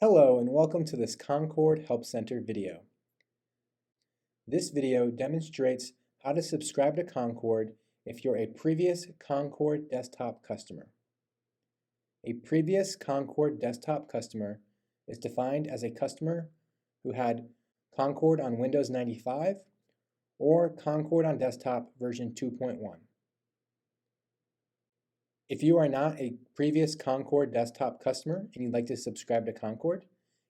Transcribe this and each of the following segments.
Hello and welcome to this Concord Help Center video. This video demonstrates how to subscribe to Concord if you're a previous Concord desktop customer. A previous Concord desktop customer is defined as a customer who had Concord on Windows 95 or Concord on desktop version 2.1. If you are not a previous Concord desktop customer and you'd like to subscribe to Concord,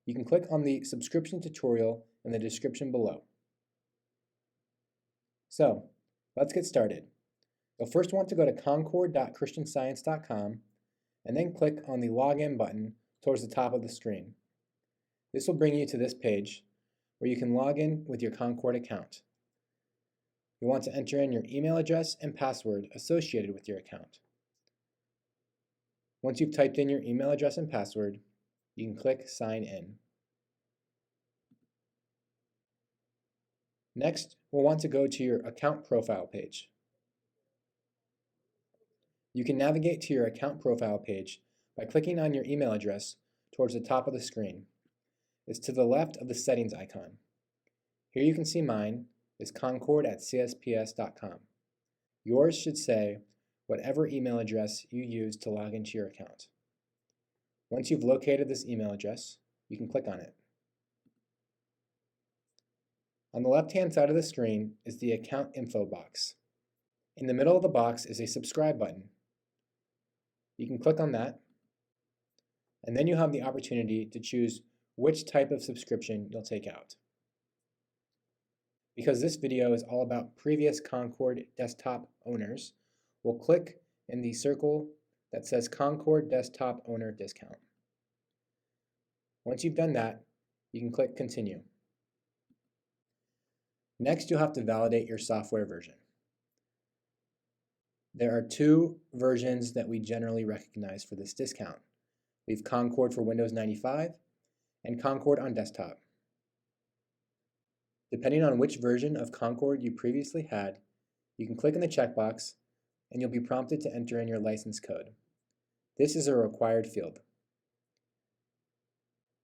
you can click on the subscription tutorial in the description below. So, let's get started. You'll first want to go to concord.christianscience.com and then click on the Login button towards the top of the screen. This will bring you to this page where you can log in with your Concord account. You'll want to enter in your email address and password associated with your account. Once you've typed in your email address and password, you can click Sign In. Next, we'll want to go to your account profile page. You can navigate to your account profile page by clicking on your email address towards the top of the screen. It's to the left of the settings icon. Here you can see mine is concord@csps.com. Yours should say whatever email address you use to log into your account. Once you've located this email address, you can click on it. On the left-hand side of the screen is the account info box. In the middle of the box is a subscribe button. You can click on that, and then you have the opportunity to choose which type of subscription you'll take out. Because this video is all about previous Concord desktop owners, we'll click in the circle that says Concord Desktop Owner Discount. Once you've done that, you can click Continue. Next, you'll have to validate your software version. There are two versions that we generally recognize for this discount. We have Concord for Windows 95 and Concord on desktop. Depending on which version of Concord you previously had, you can click in the checkbox and you'll be prompted to enter in your license code. This is a required field.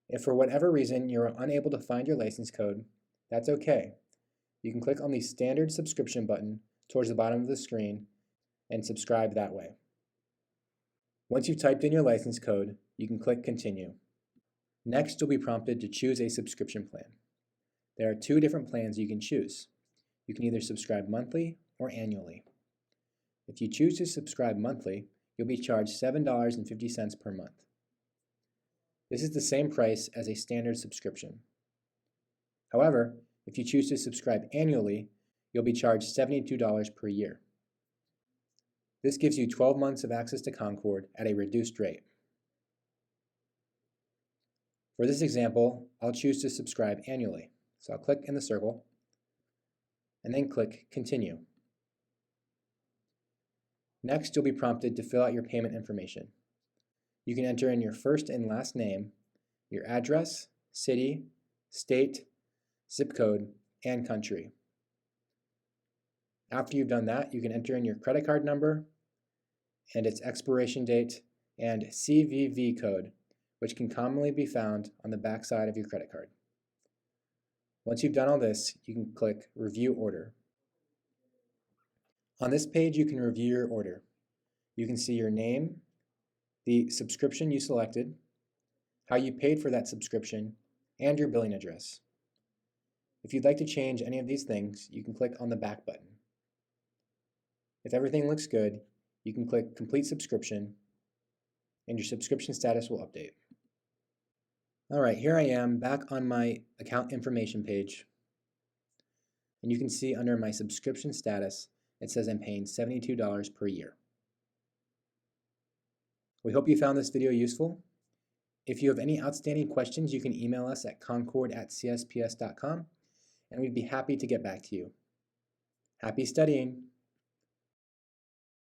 If for whatever reason you're unable to find your license code, that's okay. You can click on the standard subscription button towards the bottom of the screen and subscribe that way. Once you've typed in your license code, you can click Continue. Next, you'll be prompted to choose a subscription plan. There are two different plans you can choose. You can either subscribe monthly or annually. If you choose to subscribe monthly, you'll be charged $7.50 per month. This is the same price as a standard subscription. However, if you choose to subscribe annually, you'll be charged $72 per year. This gives you 12 months of access to Concord at a reduced rate. For this example, I'll choose to subscribe annually. So I'll click in the circle and then click Continue. Next, you'll be prompted to fill out your payment information. You can enter in your first and last name, your address, city, state, zip code, and country. After you've done that, you can enter in your credit card number and its expiration date and CVV code, which can commonly be found on the back side of your credit card. Once you've done all this, you can click Review Order. On this page, you can review your order. You can see your name, the subscription you selected, how you paid for that subscription, and your billing address. If you'd like to change any of these things, you can click on the back button. If everything looks good, you can click Complete Subscription, and your subscription status will update. All right, here I am back on my account information page, and you can see under my subscription status, it says I'm paying $72 per year. We hope you found this video useful. If you have any outstanding questions, you can email us at concord@csps.com, and we'd be happy to get back to you. Happy studying!